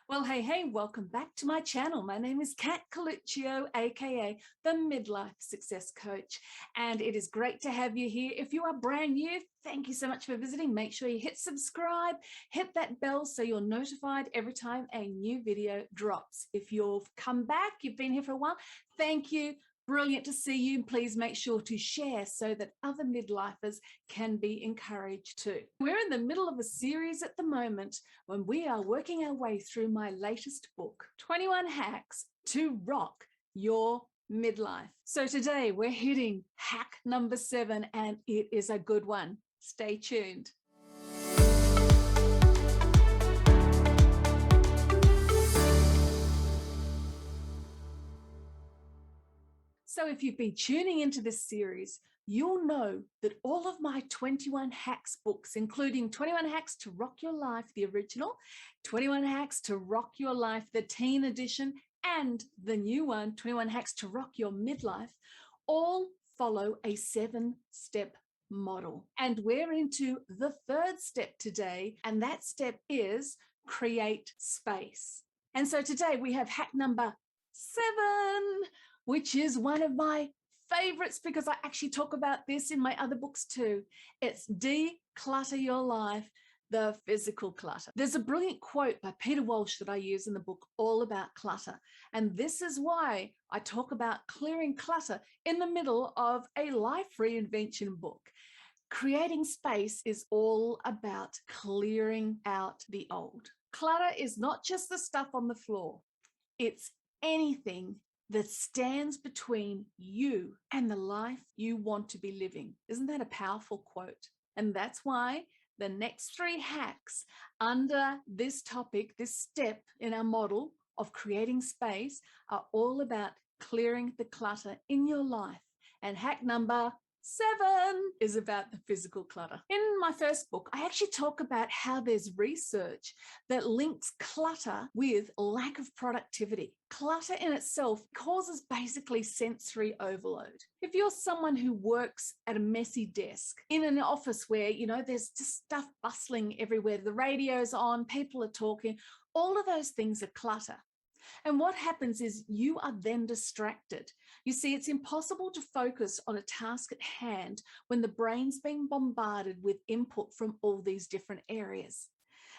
Well, hey, welcome back to my channel. My name is Coluccio, aka the Midlife Success Coach, and it is great to have you here. If you are brand new, thank you so much for visiting. Make sure you hit subscribe, hit that bell so you're notified every time a new video drops. If you've come back, you've been here for a while, thank you. Brilliant to see you. Please make sure to share so that other midlifers can be encouraged too. We're in the middle of a series at the moment when we are working our way through my latest book, 21 Hacks to Rock Your Midlife. So today we're hitting hack number 7, and it is a good one. Stay tuned. So if you've been tuning into this series, you'll know that all of my 21 Hacks books, including 21 Hacks to Rock Your Life, the original, 21 Hacks to Rock Your Life, the teen edition, and the new one, 21 Hacks to Rock Your Midlife, all follow a 7-step model. And we're into the 3rd step today, and that step is create space. And so today we have hack number 7, which is one of my favorites because I actually talk about this in my other books too. It's declutter your life, the physical clutter. There's a brilliant quote by Peter Walsh that I use in the book all about clutter. And this is why I talk about clearing clutter in the middle of a life reinvention book. Creating space is all about clearing out the old. Clutter is not just the stuff on the floor. It's anything that stands between you and the life you want to be living. Isn't that a powerful quote? And that's why the next 3 hacks under this topic, this step in our model of creating space, are all about clearing the clutter in your life. And hack number 7 is about the physical clutter. In my first book, I actually talk about how there's research that links clutter with lack of productivity. Clutter in itself causes basically sensory overload. If you're someone who works at a messy desk in an office where, there's just stuff bustling everywhere, the radio's on, people are talking, all of those things are clutter. And what happens is you are then distracted. You see, it's impossible to focus on a task at hand when the brain's being bombarded with input from all these different areas.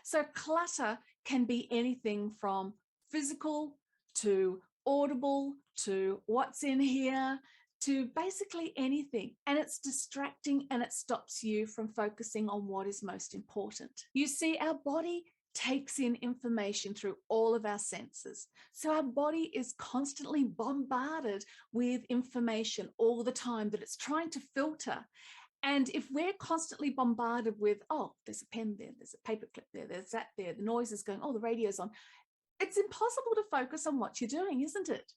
So clutter can be anything from physical to audible to what's in here to basically anything. And it's distracting and it stops you from focusing on what is most important. You see, our body takes in information through all of our senses. So our body is constantly bombarded with information all the time that it's trying to filter. And if we're constantly bombarded with, oh, there's a pen there, there's a paper clip there, there's that there, the noise is going, oh, the radio's on, it's impossible to focus on what you're doing, isn't it?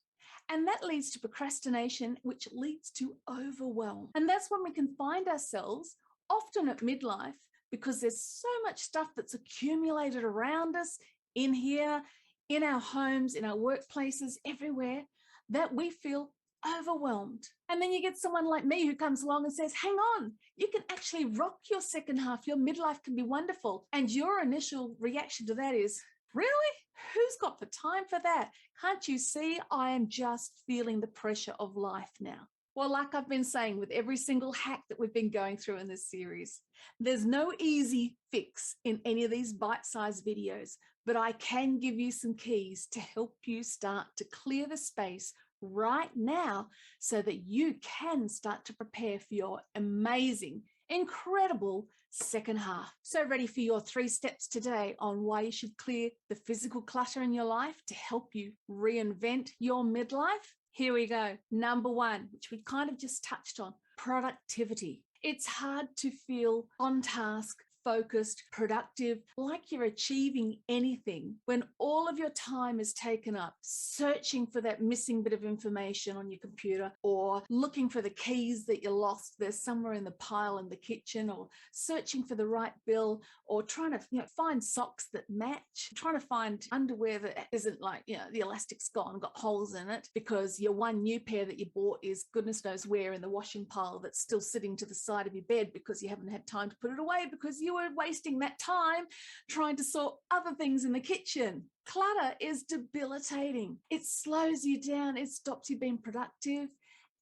And that leads to procrastination, which leads to overwhelm. And that's when we can find ourselves often at midlife, because there's so much stuff that's accumulated around us in here, in our homes, in our workplaces, everywhere, that we feel overwhelmed. And then you get someone like me who comes along and says, hang on, you can actually rock your second half. Your midlife can be wonderful. And your initial reaction to that is, really? Who's got the time for that? Can't you see I am just feeling the pressure of life now? Well, like I've been saying with every single hack that we've been going through in this series, there's no easy fix in any of these bite-sized videos, but I can give you some keys to help you start to clear the space right now so that you can start to prepare for your amazing, incredible second half. So ready for your 3 steps today on why you should clear the physical clutter in your life to help you reinvent your midlife? Here we go. Number 1, which we kind of just touched on, productivity. It's hard to feel on task, focused, productive, like you're achieving anything when all of your time is taken up searching for that missing bit of information on your computer, or looking for the keys that you lost. They're somewhere in the pile in the kitchen, or searching for the right bill, or trying to find socks that match, trying to find underwear that isn't like, the elastic's gone, got holes in it, because your one new pair that you bought is goodness knows where in the washing pile that's still sitting to the side of your bed because you haven't had time to put it away because you you were wasting that time trying to sort other things in the kitchen. Clutter is debilitating. It slows you down. It stops you being productive,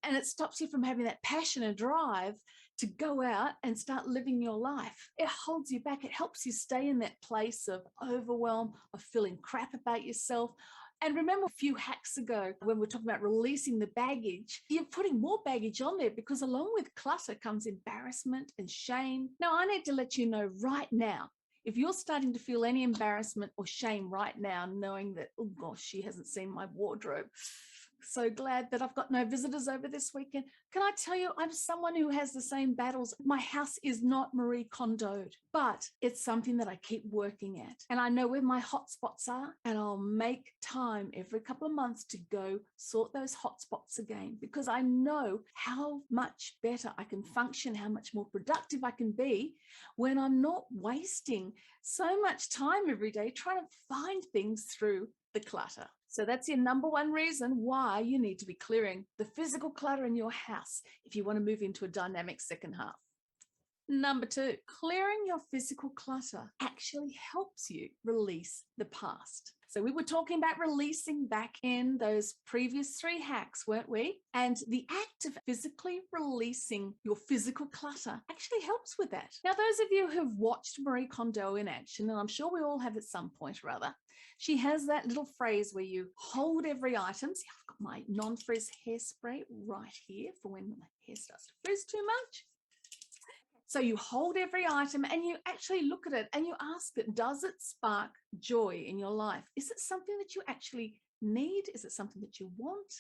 and it stops you from having that passion and drive to go out and start living your life. It holds you back. It helps you stay in that place of overwhelm, of feeling crap about yourself. And remember a few hacks ago when we're talking about releasing the baggage, you're putting more baggage on there because along with clutter comes embarrassment and shame. Now, I need to let you know right now, if you're starting to feel any embarrassment or shame right now, knowing that, oh gosh, she hasn't seen my wardrobe, so glad that I've got no visitors over this weekend. Can I tell you, I'm someone who has the same battles. My house is not Marie Kondoed, but it's something that I keep working at. And I know where my hot spots are, and I'll make time every couple of months to go sort those hot spots again, because I know how much better I can function, how much more productive I can be when I'm not wasting so much time every day trying to find things through the clutter. So that's your number one reason why you need to be clearing the physical clutter in your house if you want to move into a dynamic second half. Number two, clearing your physical clutter actually helps you release the past. So we were talking about releasing back in those previous 3 hacks, weren't we? And the act of physically releasing your physical clutter actually helps with that. Now, those of you who've watched Marie Kondo in action, and I'm sure we all have at some point or other, she has that little phrase where you hold every item. See, I've got my non-frizz hairspray right here for when my hair starts to frizz too much. So you hold every item and you actually look at it and you ask it, does it spark joy in your life? Is it something that you actually need? Is it something that you want?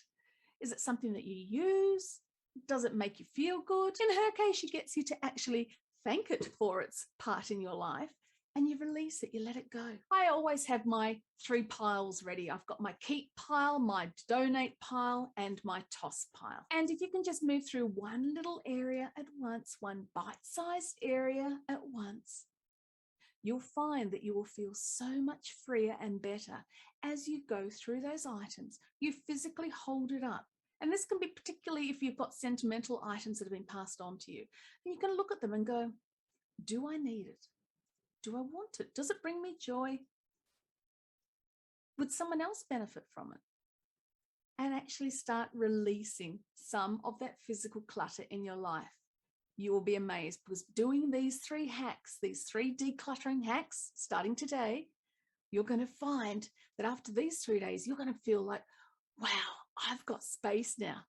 Is it something that you use? Does it make you feel good? In her case, she gets you to actually thank it for its part in your life, and you release it, you let it go. I always have my 3 piles ready. I've got my keep pile, my donate pile, and my toss pile. And if you can just move through one little area at once, one bite-sized area at once, you'll find that you will feel so much freer and better as you go through those items. You physically hold it up. And this can be particularly if you've got sentimental items that have been passed on to you. And you can look at them and go, do I need it? Do I want it? Does it bring me joy? Would someone else benefit from it? And actually start releasing some of that physical clutter in your life. You will be amazed, because doing these 3 hacks, these 3 decluttering hacks, starting today, you're going to find that after these 3 days, you're going to feel like, wow, I've got space now.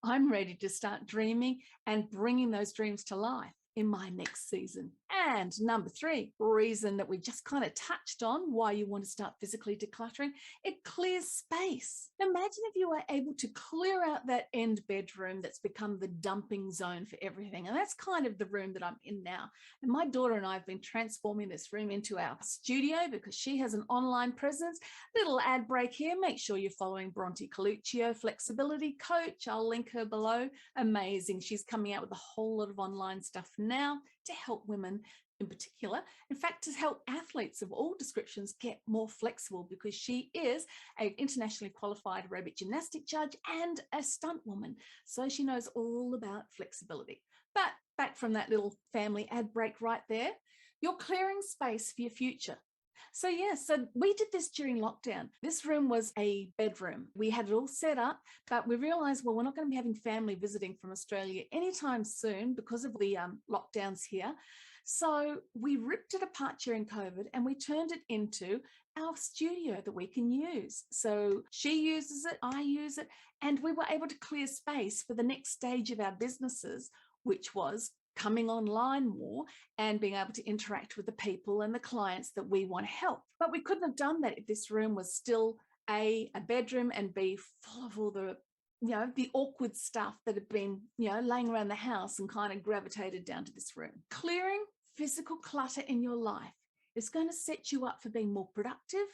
I'm ready to start dreaming and bringing those dreams to life in my next season. And number 3, reason that we just kind of touched on why you want to start physically decluttering, it clears space. Imagine if you were able to clear out that end bedroom that's become the dumping zone for everything. And that's kind of the room that I'm in now. And my daughter and I have been transforming this room into our studio because she has an online presence. Little ad break here. Make sure you're following Bronte Coluccio, Flexibility Coach. I'll link her below. Amazing. She's coming out with a whole lot of online stuff now to help women in particular, in fact, to help athletes of all descriptions get more flexible, because she is an internationally qualified aerobic gymnastic judge and a stunt woman. So she knows all about flexibility. But back from that little family ad break right there, you're clearing space for your future. So so we did this during lockdown. This room was a bedroom. We had it all set up, but we realized, well, we're not going to be having family visiting from Australia anytime soon because of the lockdowns here. So we ripped it apart during COVID and we turned it into our studio that we can use. So she uses it, I use it, and we were able to clear space for the next stage of our businesses, which was coming online more and being able to interact with the people and the clients that we want to help. But we couldn't have done that if this room was still a bedroom and B, full of all the the awkward stuff that had been, laying around the house and kind of gravitated down to this room. Clearing physical clutter in your life is going to set you up for being more productive,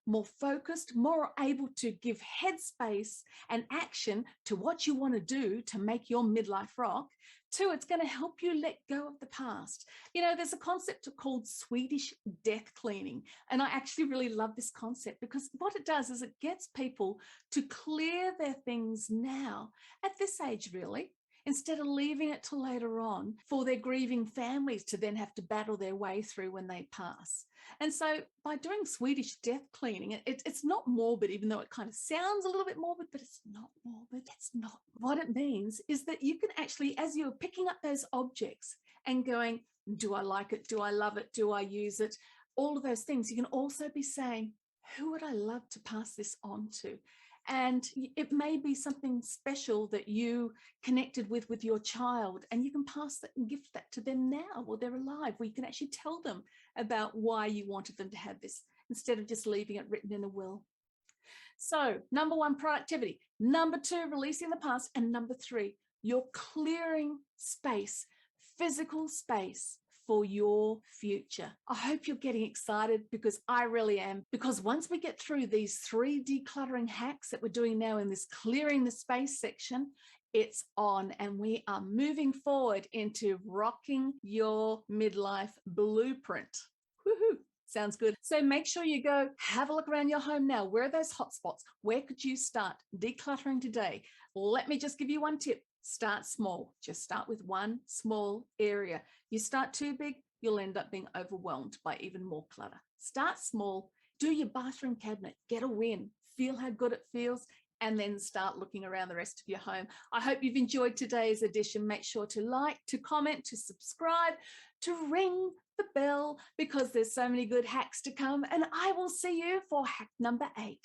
more focused, more able to give headspace and action to what you want to do to make your midlife rock. 2, it's going to help you let go of the past. There's a concept called Swedish death cleaning. And I actually really love this concept because what it does is it gets people to clear their things now at this age, really, instead of leaving it till later on for their grieving families to then have to battle their way through when they pass. And so by doing Swedish death cleaning, it's not morbid, even though it kind of sounds a little bit morbid, but it's not morbid. It's not. What it means is that you can actually, as you're picking up those objects and going, do I like it? Do I love it? Do I use it? All of those things, you can also be saying, who would I love to pass this on to? And it may be something special that you connected with your child, and you can pass that and gift that to them now while they're alive, where you can actually tell them about why you wanted them to have this instead of just leaving it written in a will. So number 1, productivity. Number 2, releasing the past. And number 3, you're clearing space, physical space for your future. I hope you're getting excited, because I really am. Because once we get through these 3 decluttering hacks that we're doing now in this clearing the space section, it's on, and we are moving forward into rocking your midlife blueprint. Woohoo! Sounds good. So make sure you go have a look around your home now. Where are those hotspots? Where could you start decluttering today? Let me just give you one tip. Start small. Just start with one small area. You start too big, you'll end up being overwhelmed by even more clutter. Start small. Do your bathroom cabinet. Get a win. Feel how good it feels, and then start looking around the rest of your home. I hope you've enjoyed today's edition. Make sure to like, to comment, to subscribe, to ring the bell, because there's so many good hacks to come. And I will see you for hack number 8.